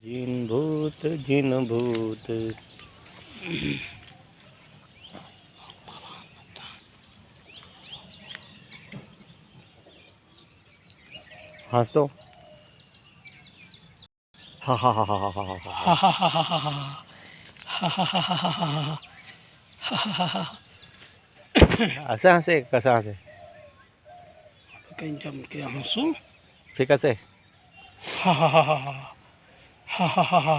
जिन भूत हंस दो। हा हा हा हा हा हा। असं हसे कसं हसे क्या हंसू फिर कसे हा हा हा हा हा हा हा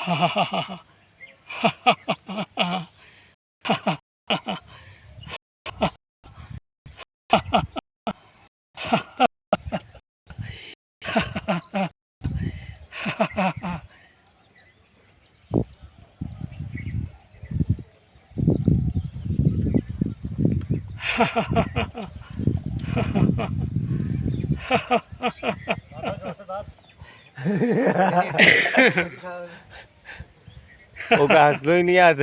हा हा हा ओका हसलो ही नहीं याद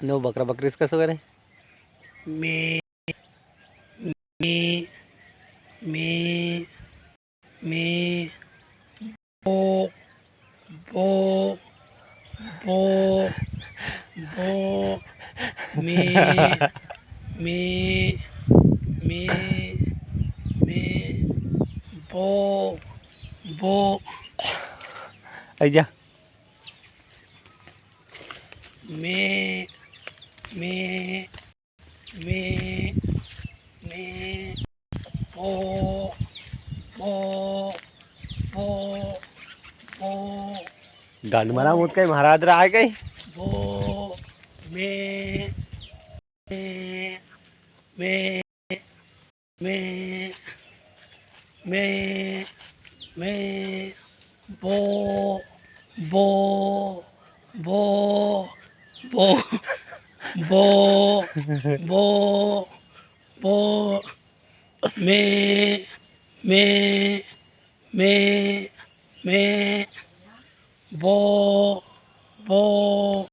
नो बकरा बकरीस कसं करे me me me me bo bo bo bo me me me me bo bo आजा me me me me bo bo bo bo गांड मरा मुत काही महाराज रहा है काही bo me me me me me me bo bo bo bo bo bo bo me me me me bo bo